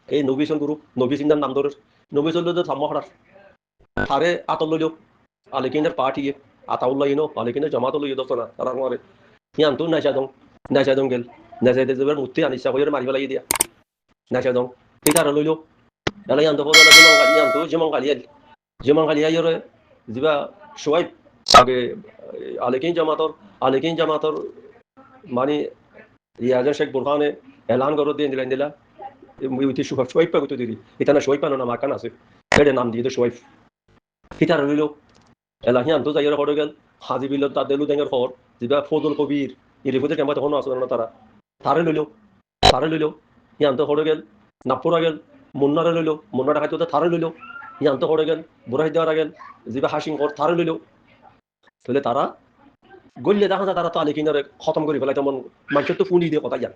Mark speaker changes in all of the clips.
Speaker 1: এই নবিসন গ্রুপ নবী সিন্দার নাম ধরে নবী চল্ল সাম্য হারার তারে আতল লইল আলিকিনের পার্টি আতাউল্লাহ ইনো আলিকিনের জমাত লইল দোস্তনা তারা মারে ইয়ান তো নাইসা দং গেল নাইসা দে জবার মুতি আনিসা কইরে মারি ফেলাই দিয়া নাইসা দং তিতার লইল এলা ইয়ান তো বলা জিমন গালি ইয়ান তো জিমন গালি আইরে জিবা সোয়াইব আগে আলিকিন জামাতর মানে রিয়াজের শেখ বুরহানে এলান করো দিয়ে দিলা উইতি সোয়াইব পাগতো দিদি এটা না সোয়াইব পানো না মাকান আছে এর নাম দিয়ে সোয়াইব তিতার লইল এলাহিয়ান তো যাইয়ের হরে গেল হাজি বিলত তার দেলু দেঙের হর যেটা ফজল কবির ইরিফুদের কেমন তখন আসলে না তারে লইল ইয়ান তো হরে গেল নাপুরা গেল মুন্নারে লইল মুন্না ডাকাইতে থারে লইল ইয়ান তো হরে গেল বুড়াই দেওয়ারা গেল যেবা হাসিং হর থারে লইল তাহলে তারা গল্লে দেখা যায় তারা তো আলিকিনারে খতম করে ফেলাই তেমন মানুষের তো ফুনি দিয়ে কথা যান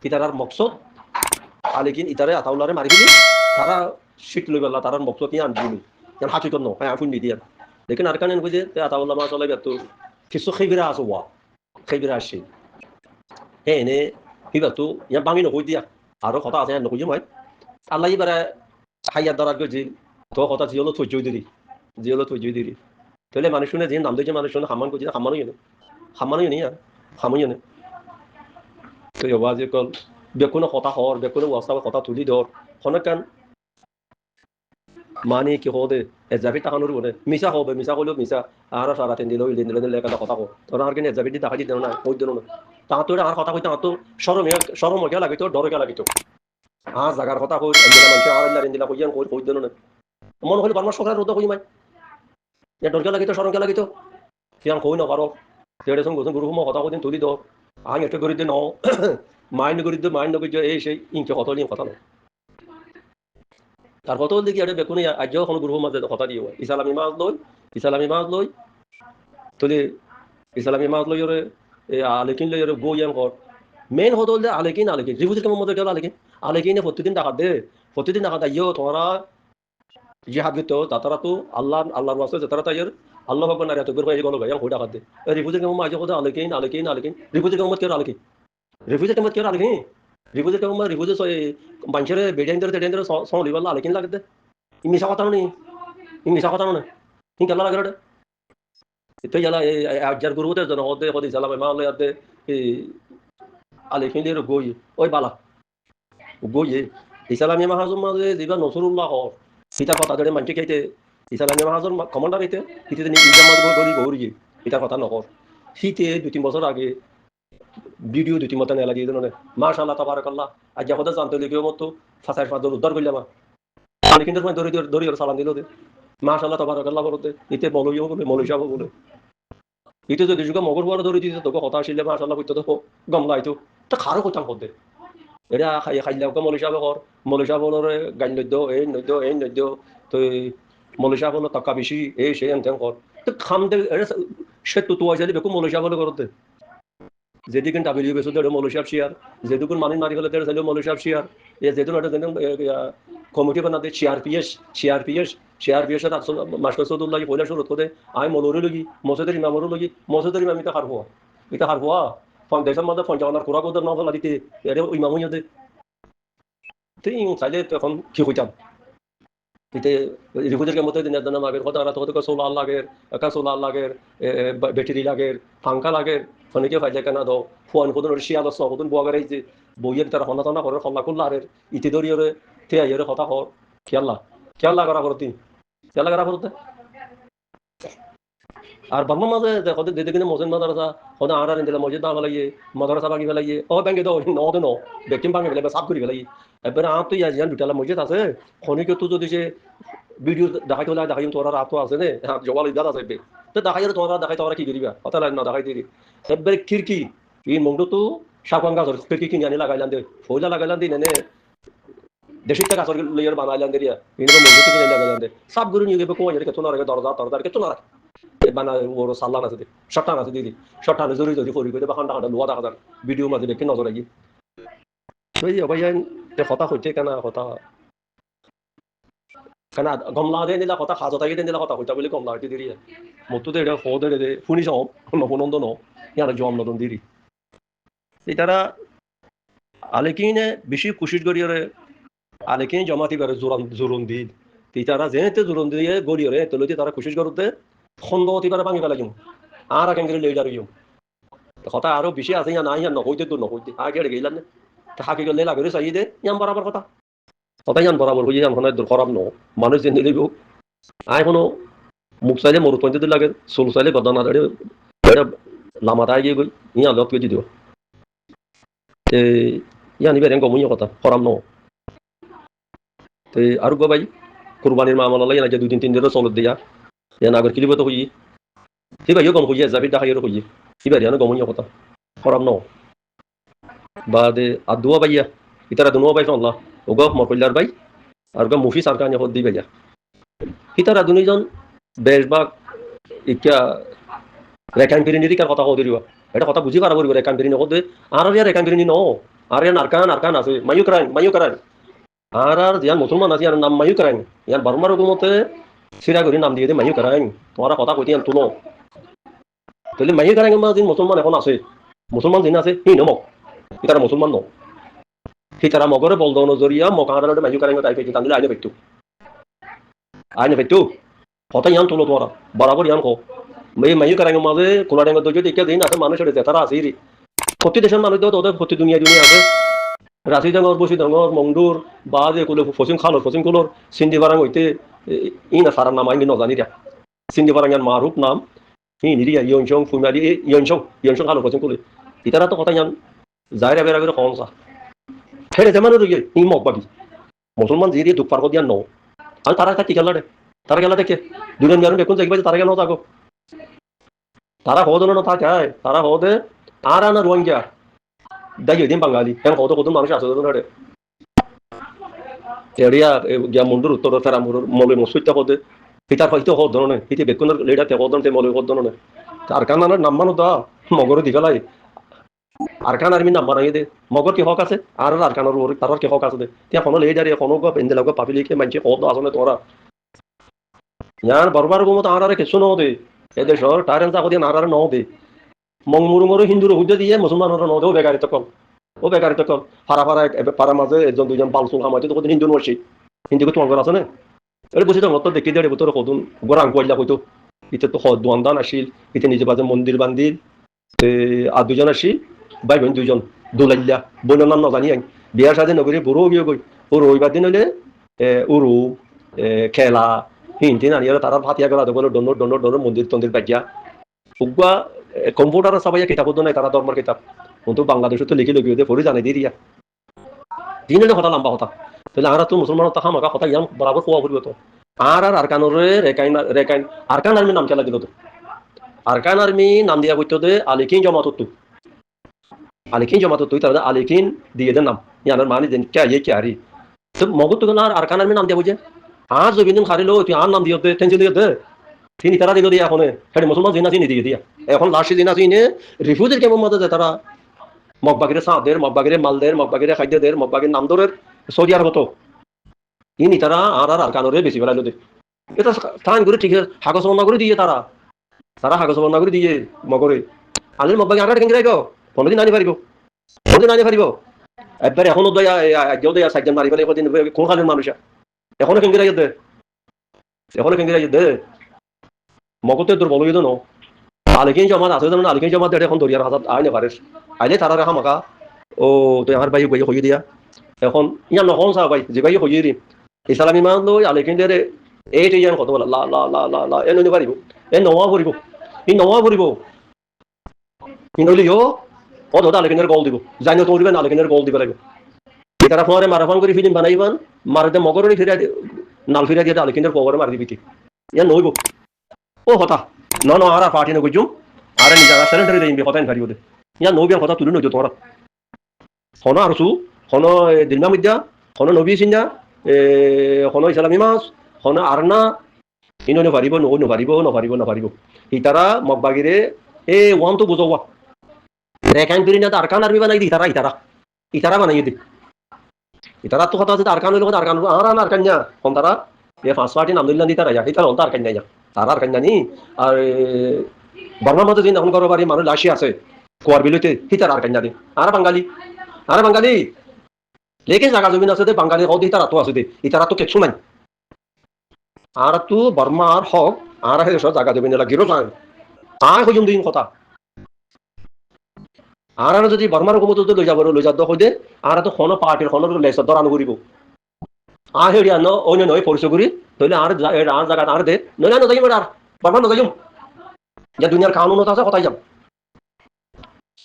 Speaker 1: ইতারার মকসদ আলিকিন ইতারে আতাউলারে মারি দিলি তারা শিখ লই পেলা তারার মকসদ ইয়ান দিলি ইয়ান হাকিকত ন হ্যাঁ ফুনি দিয়ে लेकिन अरकान बुझे आताउल्लाह माशाल्लाह तो किसो खिबरा आसवा खिबरा आशी हे ने हिबतु या बांगी न कइदिया आरो কথা আছে ন কইয়ে মই আল্লাহ ইবারে হাইয়া দরার গজি তো কথা জিওলো তো জই দিরি তাহলে মানুষ শুনে যে নাম দিয়েছে মানুষ শুনে হামান কইছে হামানো নি আর হামানো নি তো আওয়াজ কল বেকুনো কথা হর বেকুনো ওয়াসা কথা তুলি ধর হনকান মানে কি হদে এজাবি টাকানোর বলে মিছা হবে মিছা করলেও মিছা আর সারা তিন দিল দিলে একটা কথা কো তোরা আর কিনে এজাবি টাকা দিতে না কই দিল না তাহাতো আর কথা কইতে তো শরম হয়ে লাগিত ডর হয়ে লাগিত আর জাগার কথা কই এন্দিলা মানুষ আর আল্লাহ এন্দিলা কইয়ান কই দিল না মন হলে বারবার সকালে রোদ কই মাই এ ডর কে লাগিত শরম কে লাগিত কিয়ান কই না পারো তেড়ে সঙ্গ গুরু হুম কথা কইদিন তুলি দাও আই একটা করি দে ন মাইন্ড করি দে মাইন্ড কই এই সেই ইনকে কথা নিয়ে কথা না তার কত দেখি এটা বেকুনি আজ কোনো গ্রুপ মাঝে কথা দিয়ে ইসলামী মাছ লই তুলি ইসলামী মাছ লই ওরে আলেকিন লই ওরে গোয়ান কর মেন হতো আলেকিন রিভুজের কেমন মধ্যে গেল আলেকিনে প্রতিদিন টাকা দাইও তোমরা জিহাদ গিত তারা তো আল্লাহর ওয়াসে তারা তাইয়ের আল্লাহ ভগবান আর এত বের গেল ভাই কই টাকা দে রিভুজের কেমন মাঝে কথা আলেকিন রিভুজের কেমন কেউ আলেকিন রিভুজের কেমন রিভুজে মানুষের বেডেন্দ্র তেডেন্দ্র সলিবাল্লা আলেকিন লাগে মিশা কথা নি হিংকাল্লা লাগে রে itu jala ajar guru te jono hode hodi jala ma le ade ale kinde ro goyi oi bala goyi islami mahazum ma de diba nasrullah hor এটা কথা ধরে মানকে খাইতে ইসলামী মাহাজন কমান্ডার হইতে হিতে নিজামাত গরি গৌরি এটা কথা নহর হিতে 2-3 বছর আগে ভিডিও 2-3 মত না লাগিয়ে দেন মাশাআল্লাহ তাবারাকাল্লাহ আজ কথা জানতে লিখিও মত ফাসার ফাদল উদ্ধার করলাম আমি কিন্তু দরি সালাম দিল দে মাশাআল্লাহ তাবারাকাল্লাহ বলতে ইতে বলইও বলে মৌলভী সাহেব বলে ইতে যদি যুগে মগর বড় ধরে দিতে তোকে কথা আসলে মাশাআল্লাহ কইতে তো গমলাইতো তা খারো কইতাম হতে এটা খাইলাও কে মৌলভী সাহেব বলরে গান নদ্য এই নদ্য তো মৌলভী সাহেব বল টাকা বেশি এই সেই আনতেন কর তো খাম দে সে তো আইসালি বেকু মৌলভী সাহেব করতে যেদিকে ডাবিলিউ বেসো দেড় মৌলভী সাহেব শিয়ার যেদুকুন মানি মারি হলে দেড় চাইলেও মৌলভী সাহেব শিয়ার যেদুন একটা কমিটি বানাতে সিআরপিএস এর মাস্টার সৌদুল্লাহ পয়লা শুরু করে আমি মৌলরে লগি মসজিদের ইমামরও লগি মসজিদের ইমাম এটা হারবো ফাউন্ডেশন মধ্যে 55 খোরাক ওদের নজর দিতে এর ইমাম হইতে তুই চাইলে এখন কি কইতাম এতে রিভুজের কেমতে দিন জানা মাগের কথা আর তো সোলার লাগের ব্যাটারি লাগের পাঙ্খা লাগের ফোনকে ফাইলে কেনা দাও ফোন কোন শিয়াল সহদন বগারে যে বইয়ের তার হন্না করে হল্লা করলা আর ইতি দরিয়রে তে আইরে কথা কর খেয়াল্লা করা করতি খেয়াল্লা করা করতে আর বাংলা মাঝে দেখো দিদি কিন্তু মসজিদ মাদ্রাসা হদা আড়ার দিলে মসজিদ না ফেলাইয়ে মাদ্রাসা ভাঙি ফেলাইয়ে ও ব্যাংকে দাও ন ব্যক্তিম ভাঙি ফেলাই সাফ করে ফেলাই এবারে আর তো ইয়ান দুটালা মসজিদ আছে খনিকে তো যদি সে ভিডিও দেখাই তোরা রাত আছে নে জবাল ইদার আছে তো দেখাই তোরা কি করিবা কথা লাগে না দেখাই দিবি এবারে খিড়কি এই মংডু তো শাকন গাছ খিড়কি কিনে আনি লাগাইলাম দে ফইলা লাগাইলাম দিন এনে দেশি টাকা সরকার লইয়ার বানাইলাম দেরিয়া ইনবো মংডু কিনে লাগাইলাম দে সব গুরু নিয়ে গেবে কোয়া কেতো না রাখে দরজা কেতো না রাখে বানা ওর সাল্লান আছে শটান আছে দিদি শটান জরি যদি ফরি করে বাখান টাকা লোয়া দেখা যান ভিডিও মাঝে দেখে নজর আই ওই অবয়ান তে কথা হইছে কথা কেনা গমলা দে নিলা কথা খাজা তাই দে নিলা কথা হইতা বলে গমলা হইতে দিরি মতো দে এটা ফো দে ফুনি সব নবনন্দ ন ইয়ার জম নদন দিরি এটারা আলেকিনে বেশি কুশিশ করিয়ারে আলেকিন জমাতি করে জোরন দিল তারা যেহেতু জোরন দিয়ে গড়িয়ে তলতে তারা কোশিশ করতে খন্দ অতিবারে ভাঙি পেলাম আর কেঙ্গেরি লইলা রইম কথা আরো বেশি আছে ইয়া নাই ইয়া নহইতে তো নহইতে আগে গেলাম না হাকি গেলে লাগে চাই দে ইয়াম বরাবর কথা কথা ইয়ান বরাবর হয়ে যান দূর খারাপ ন মানুষ জেনে দিব আয় কোনো মুখ চাইলে মরুত পঞ্চায়েত লাগে চুল চাইলে গদা না দাঁড়িয়ে লামাটা গিয়ে গই ইয়া লত কেজি দিব ইয়া নিবে গমুই কথা খারাপ ন আৰু গবাই কুরবানির মামলা লাগে না যে 2-3 দিন চলত দিয়া ইয়া নাগর কিলিব তো হই সিবাইও গম হইয়া যাবি ডাকাইও হই সিবাই ইয়ানো গমুই কথা খারাপ ন বাদে আদুয়া বাইয়া ইতারা দুনো বাই আল্লাহ ওগো মকল্লার বাই আর গো মুফি সরকার হদ দি বাইয়া ইতারা দুনিজন বেশবাগ ইকা রেকান পিরিনির কার কথা কদিরিও এটা কথা বুঝি পারা বলিব রেকান পিরিনি কদে আর আর রেকান পিরিনি ন আর ইয়ান আরকান আছে মায়ু করান আর জিয়ান মুসলমান আছে ইয়ার নাম মায়ু করান ইয়ান বারমার হুকুমতে সিরা করি নাম দিয়ে দে মায়ু করান তোমারা কথা কইতে ইয়ান তুলো তাহলে মায়ু করান মা দিন মুসলমান এখন আছে মুসলমান দিন আছে হি নমক ইতারা মুসলমান ন তারা মগরে বলদন জরিয়া মকাহারালে মায়ু করান তাই পেতে তাহলে আইনে পেতু কথা ইয়ান তুলো তোমারা বরাবর ইয়ান কো মায়ু করান মাঝে কোলাডেঙ্গ দজে দেখে দিন আছে মানুষের তারা আছে রে প্রতি দেশের মানুষ তো ওদের প্রতি দুনিয়া আছে রাশি ডাঙর বসি ডাঙর মংডুর বা যে কুলে ফসিম কুলোর সিন্ধি বারাং হইতে ইনা সারার নাম আইনি নজানি দিয়া সিন্ধি বারাং ইয়ান মারুপ নাম ই নিরিয়া ইয়ংশং ফুমারি ইয়ংশং খালো ফসিম কুলে ইতারা তো কথা ইয়ান যাইরা বেরা করে খনসা ফেরে তেমানো রইয়ে ই মকবাবি মুসলমান জিরিয়ে দুঃখ পার দিয়ান ন আর তারা কি খেলা তারা খেলা দেখে দুজন গারুন দেখুন যাইবা তারা গেল থাকো তারা হদন না থাকে তারা হদে আর আনা রোহিঙ্গা দাই দিন বাঙালি এখন কত মানুষ আছে ধরে এরিয়া গিয়া মন্ডুর উত্তর ফেরা মলে মসুইতা পদে পিতার হয়তো হদ ধরনের পিতে বেকুনের লেডাতে হদন তে মলে হদ ধরনের আর কানার নাম মানো দা মগরে দিগালাই আর কান আর্মি নাম বানাই দে মগর কি হক আছে আর কানার তার কি হক আছে দে তিয়া কোনো লেডারে কোনো গপ এন্ডে লাগো পাবলিকে মানছে হদ আসলে তোরা ইয়ার বরবার গুমত আর কিছু ন দে এদের শহর টারেন তা কদিন আর ন দে মংমুরুমরু হিন্দুর হুজে দিয়ে মুসলমানরা ন দেও বেকারিত কম ও বেকারিত কম পাড়া মাঝে একজন দুইজন বালসুল হামাইতে তো হিন্দু নরছি হিন্দুকে তোমার আছে না এটা বুঝি তো মত দেখি দেড় বছর কদুন গোরাং কইলা কইতো ইতে তো দোয়ানদান আসিল ইতে নিজে বাজে মন্দির বান্দিল আর দুজন আসি ভাই বোন দুইজন দোলাইলা বোনের নাম নজানি আইন বিয়ার সাথে নগরী বুড়ো গিয়ে গই ও রবিবার দিন হলে উরু খেলা হিন্দি নানি তারা ভাতিয়া গলা দেবো ডর মন্দির তন্দির বাজিয়া উগুয়া কম্পিউটার সবাই কিতাব নাই তারা ধর্মের কিতাব কিন্তু বাংলাদেশে তো লিখে লিখে পড়ে জানে দিয়া দিন কথা লম্বা কথা তাহলে আমরা তো মুসলমান তাহা মাকা কথা ইয়াম বরাবর কোয়া করবো তো আর কানরে রেকাইন আরকান আর্মি নাম খেলা দিল তো আরকান আর্মি নাম দিয়া বইতো দে আলিকিন জমাত তুই তাহলে আলিকিন দিয়ে দে নাম ইয়ানোর মানে দেন কে কে আরি তো মগত তো আর আরকান আর্মি নাম দিয়া বুঝে আর জবিন খারিলো তুই আর নাম দিও দে টেনশন দিও দে তিনি তারা দিল দিয়া এখন হেডি মুসলমান জিনা চিনি দিয়ে দিয়া এখন লাস্টে জিনা চিনে রিফিউজির কেমন মতো যায় তারা মগবাগিরে সাঁদের মগবাগিরে মালদের মগবাগিরে খাদ্যদের মগবাগির নাম ধরে সৌদি আরব হতো ইনি তারা আর কানরে বেশি বেড়াইলো দে এটা স্থান করে ঠিক হাগজ বর্ণনা করে দিয়ে তারা হাগজ বর্ণনা করে দিয়ে মগরে আনলে মগবাগি আর কেন রাখো 15 দিন আনি পারিব একবার এখনো দয়া দয়া সাইজন মারি ফেলে কদিন কোন খালের মানুষ এখনো কেন রাখে দে মগতে দুর্বল হইতো ন আলিকিন জমাত আছে জানো আলিকিন জমাত এখন দরিয়ার হাজার আইনে পারে আইলে তারা রেখা মাকা ও তুই আমার ভাই গিয়ে হইয়ে দিয়া এখন ইয়ান নখন চা ভাই যে ভাই হইয়ে দিম ইসলামী মান লই আলিকিন দে এইট ইয়ান কত বলা লা লা লা লা লা এ নই পারিব এ নওয়া পড়িব ই নইলিও ও দাদা আলিকিনের গল দিব জানিও তো দিবেন আলিকিনের গল দিব লাগবে তারা ফোনে মারাফান করে ফিল্ম বানাইবান মারতে মগরে ফিরা নাল ফিরা দিয়ে আলিকিনের পগরে মারি দিবি ইয়ান নইব ও হতা ন আর পার্টি না গুজুম আর নিজা সেন্টারে দেইবি কথা পারিব দে ইয়া নবি কথা তুলে নইতো তোরা হন আরসু হন দিলমা মিদ্যা হন নবী সিনজা হন ইসলামী মাস হন আরনা ইনো পারিব নপারিব ইতারা মগবাগিরে এ ওয়ান তো বুঝোয়া রেকান পিরিনা আরকান আর্মি বানাই দি ইতারা বানাই দি ইতারা তো কথা আছে আরকান হইল আরকান আরকান না হন তারা এ ফার্স্ট পার্টি নাম দিল্লান দি তারা ইতারা হন আরকান না তারা আরকান জানি আর বর্মার মধ্যে দিন এখন বাড়ি মানুষ লাশি আছে কোয়ার বিলুতে হিতার আর কান্না দে আর বাঙালি লেকিন জায়গা জমিন আছে দে বাঙালি হক ইতারা তো আছে দে ইতারা তো কিছু নাই আর তো বর্মার হক আর হে জায়গা জমিন লাগিরো যায় হইম দিন কথা আর যদি বর্মার হুকুমত লই যাব লই যাব হইদে আর তো কোনো পার্টির কোনো লেসর দরানো করিব হেরিয়া ন অন্য নয় পরিচয় করি তাহলে আর জায়গা আর দে নয় না যাইম আর বর্মা নজাইম যে দুনিয়ার কানুনত আছে কথাই যাম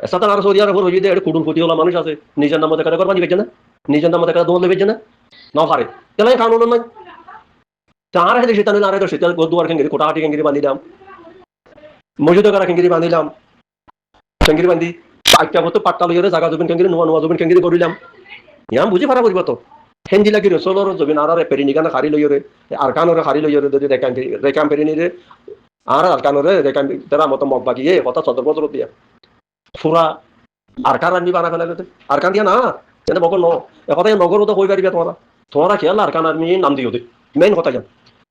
Speaker 1: সাতান আর সৌদি আরব হইদে এটা কুটুমপতি হলা মানুষ আছে নিজের নাম দেখা করবা দিবে না নিজের নাম দেখা দোল দেবে না না পারে তাহলে কানুন নাই তার হেলে সেটা নইলে আর তো সেটা দুয়ার খেঙ্গিরি কোটা হাটি খেঙ্গিরি বান্ধিলাম মসজিদ করা খেঙ্গিরি বান্ধিলাম খেঙ্গিরি বান্ধি একটা মতো পাট্টা লইরে জায়গা জমিন খেঙ্গিরি নোয়া নোয়া জমিন খেঙ্গিরি করিলাম ইয়াম বুঝি পারা করিব তো হেন্দি লাগি রসলর জমিন আর পেরি নিগানা খারি লইরে আর কানরে খারি লইরে যদি রেকাম পেরি নিরে আর কানরে রেকাম তারা মতো মগ বাগিয়ে কথা সদর বদর দিয়া ফুরা আর কার আর্মি বানা ফেলা আর কান দিয়া না যেন বকর ন একথাই নগর তো কই পারিবা তোমরা খেয়াল আর কান আর্মি নাম দিও দে মেইন কথা জান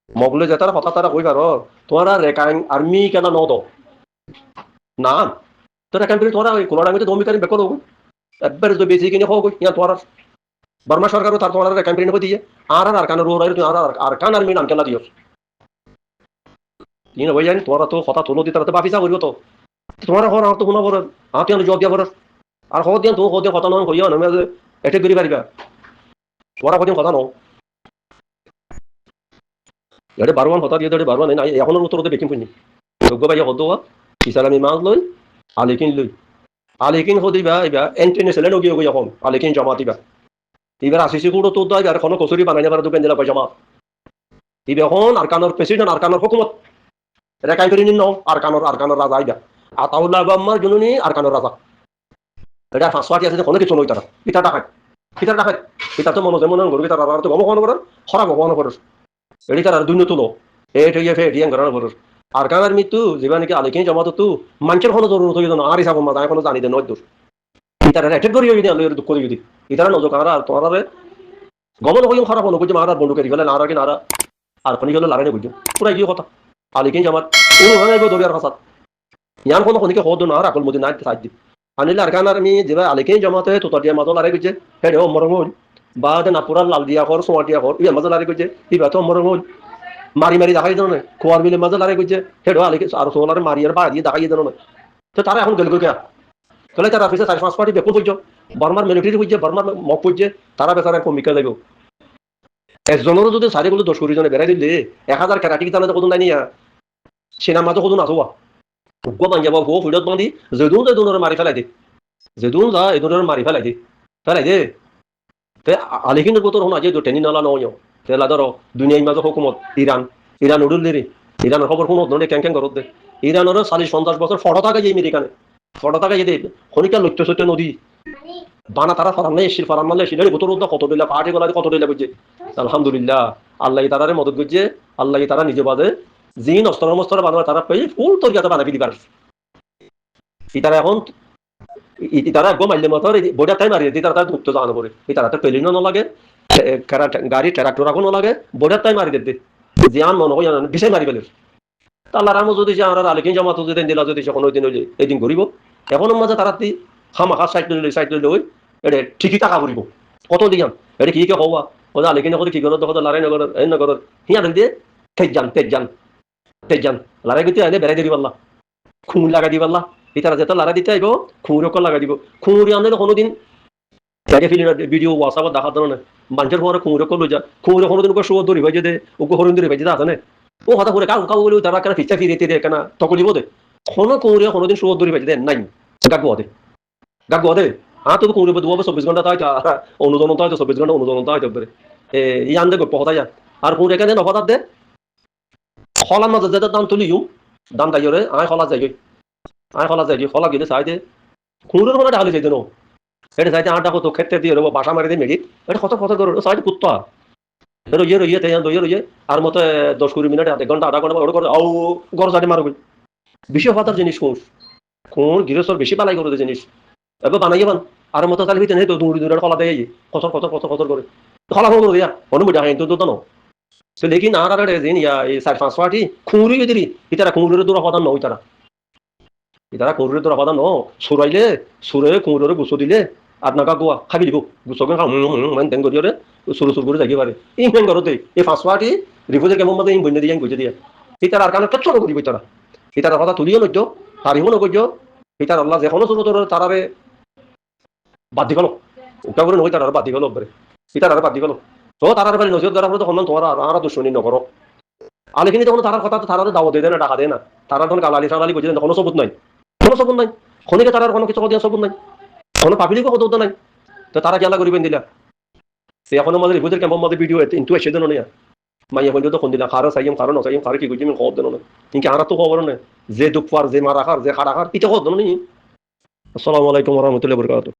Speaker 1: মগলে যে তারা কথা তারা কই পারো তোমরা রেকাম আর্মি কেন ন দো না তো রেকাম পেরি তোমরা ওই কোলা ডাঙ্গিতে দমি কারি বেকর হোক একবার যদি বেশি কিনে হোক ইয়া তোমরা বর্মা সরকারও তার তোমার ক্যাম্পেইন করে দিয়ে আর কানের রোড আর কান আর্মি নাম কেলা দিও ইন হই জানি তোরা তো কথা তোলো দিতে তো বাফিসা করিও তো তোমার হর আর তো কোন বড় হাতে আলো জব দিয়া বড় আর হদ দিন তো হদ কথা নন কইও না মে এটে করি পারিবা তোরা কদিন কথা নও এটে বারওয়ান কথা দিয়ে দে বারওয়ান নাই এখনো উত্তর দে বেকিং কইনি যোগ্য ভাই হদ হওয়া ইসলামী মাজ লই আলিকিন হদিবা ইবা ইন্টারন্যাশনাল নগিও গই এখন আলিকিন জামাতিবা এবার আসিসি গুলো তো দায় আর কোনো কচুরি বানাই যাবার দোকান দিলা পাইজামা এবার এখন আরকানোর প্রেসিডেন্ট আরকানোর হুকুমত রেকাই করে নিন আরকানোর রাজা আইবা আতাউল্লাহ বাম্মার জন্য আরকানোর রাজা এটা ফাঁস পার্টি আছে কোনো কিছু নই তারা পিতা ডাকাত পিতা তো মনে মনে গরু তারা তো গমন করার খরা গমন করার এটি তারা দুর্নীতি তুলো এট হইয়া ফে এটিএম করার করার আরকানের মৃত্যু যেবা নাকি আলিকিন জমা তো মানুষের কোনো জরুরত হইতো না আর হিসাব মা এখনো জানি দে নয় দূর ইতারা রেটেড করি হইনি আলো দুঃখ দিই ইতারা নজর আর তোমার গমন হইম খারাপ হলো বুঝে মারা বন্ধু করি গেলে নারা কি নারা আর খনি গেলে লাগাই বুঝো পুরা কি কথা আলিকিন জামাত ও হয় দরিয়ার ফাসাদ ইয়ান কোনো খনিকে হদ না আর আকল মদি না সাহায্য দি আনিলে আরকানার আমি যেবা আলিকিন জামাতে তো তদিয়া মাজল আরে গজে হেডে ও মরং হল বাদ না পুরা লাল দিয়া কর সোয়া দিয়া কর ইয়া মাজল আরে গজে ইবা তো মরং হল মারি দেখাই দেন না কোয়ার মিলে মাজল আরে গজে হেডে আলিকিন আর সোলার মারি আর বা দিয়ে দেখাই দেন না তো তারা এখন গেল গিয়া তাহলে তারা অফিসে 4-5 পার্টি বেকুন বুঝছো বর্মার মিলিটারি বুঝছে বর্মার মক বুঝছে তারা বেচারা ভূমিকা দেব একজনেরও যদি সারিগুলো 10-20 জনে বেড়াই দিলে 1000 ক্যারাটিক জানা তো কত নাই নিয়া সেনা মাঝে কত না হওয়া গো বান যাবো গো ফুডত বান্ধি যেদুন মারি ফেলাই দে যেদুন যা এদুন মারি ফেলাই দে তে আলিকিনের বতর হন আজ টেনি নালা নয় তেলা ধরো দুনিয়ার মাঝে হুকুমত ইরান উডুল দিরে ইরানের খবর কোনো ধরনের ক্যাং করত দে ইরানের 40-50 বছর ফটো থাকে যে আমেরিকানে ফটো থাকে যে খনিকা লক্ষ্য নদী বানা তারা ফারান নাই এসির ফারান মারলে এসির বোতল কত দিলা পাহাড়ি গলা কত দিলা বুঝছে আলহামদুলিল্লাহ আল্লাহ তারারে মদত করছে আল্লাহ তারা নিজে বাদে জিন অস্তর মস্তর বানাবে তারা পেয়ে ফুল তরিকাতে বানাবি দিবার তারা এখন তারা একদম মাইলে মতো বইটা তাই মারিয়ে দিই তারা মুক্ত জানানো করে তারা তো পেলিনও নলাগে গাড়ি ট্রাক্টর এখন নলাগে বইটার তাই মারি দিতে জিয়ান মনে হয় বিষয় মারি পেলে আল্লাহ রামও যদি যে আমরা আলিকিন জামাত যদি দিলা যদি যখন ওই দিন হইলে এই দিন ঘুরিব এখনো মাঝে তারা খামাখা সাইড লইলে ওই এটা ঠিকই টাকা ঘুরিব কত দিয়াম এটা কি কে হওয়া ওদের আলিকিন কি করো তখন লড়াই নগর এই নগর হিয়া দিয়ে তেজ যান লড়াই করতে আইলে বেড়াই দিবি পাল্লা খুন লাগাই দিবি পাল্লা তারা যেটা লড়াই দিতে আইব খুঁড়কে লাগাই দিব খুঁড়ি আনলে কোনোদিন ভিডিও হোয়াটসঅ্যাপত দেখা ধরনের মানুষের ঘরে খুঁড়কে লই যা খুঁড়ে কোনোদিন শো ধরি ভাই যে ওকে হরিণ ধরি ভাই যে আছে না ও হঠাৎ করে কাউ বলে তারা কেন ফিচা ফিরিয়ে দিয়ে কেনা তকলিব দে কোনো কৌরিয়া কোনোদিন সুযোগ ধরে পাইছে নাই গাগুয়া দে তো কৌরি দুবে 24 ঘন্টা তাই অনুজনতা হয়তো 24 ঘন্টা অনুজনতা হয়তো ইয়ান দে গপ্প কথা আর কোন এখানে নফাত দে খলার মাঝে যেটা দাম তুলিও দাম দাইরে আয় খলা যাই খলা গেলে চাই দে খুঁড়ের মানে ঢালি যাইতে নো এটা চাইতে আটা কত ক্ষেত্রে দিয়ে রবো বাসা মারি দিয়ে মেঘি এটা কত করো চাইতে কুত্তা রইয়ে রইয়ে আর মতো 10-20 মিনিট আধা ঘন্টা ওটা করে আও গড় জাটি মারবে বিষয় ফাতার জিনিস কোন গৃহস্থর বেশি পালাই করে জিনিস এবার বানাইয়ে বান আর মতো তাহলে ভিতরে তো দূরে খলা দেয় কত করে খলা করে দিয়া অনুমতি হয় তো তো সে লেকিন আর দিন ইয়া এই 4-5 পার্টি খুঁড়ি দিলি ইতারা খুঁড়ের দূর অবদান নয় ইতারা খুঁড়ের দূর অবদান ন সুরাইলে সুরে খুঁড়ের গুছো দিলে আর নাকা গোয়া খাবি দিব গুছকে খাম মান দেন করিও রে সুর সুর করে যাইতে পারে এই হেন করতে এই ফাঁসওয়াটি রিফুজের কেমন মতো বন্য দিয়ে বুঝে দিয়ে সীতার আর কারণে কেচ্ছ করিব তারা সীতার কথা তুলিও নজ্য তারিও নগজ্য সীতার আল্লাহ যেখনো ছোট তোর তারারে বাদ দি গেল ওটা করে নই তারা বাদ দি গেল একবারে সীতার আর বাদ দি গেল তো তারার বাড়ি নজর দেওয়ার পরে তখন তোমার আর দুশ্মনী নকরো আলিখিনি তখন তারার কথা তারা দাওয়া দিয়ে দেয় না টাকা দেয় না তারা তখন গালালি টালালি বুঝে কোনো সবুত নাই কোনো সবুত নাই খনিকে তারার কোনো কিছু দিয়া সবুত নাই কোনো পাবলিকও কত নাই তো তারা খেলা করিবেন দিলা সে এখন আমাদের রিপোর্টের কেমন মধ্যে ভিডিও কিন্তু এসে দেন না মাইয়া বললে তো কোন দিলা কারো চাইম কারো নচাইম কারো কি করছি আমি খবর দেন না কিন্তু আর তো খবর নেই যে দুঃখ পার যে মারা খার যে খারা খার এটা খবর দেন নি আসসালামু আলাইকুম রহমতুল্লাহ বরকাত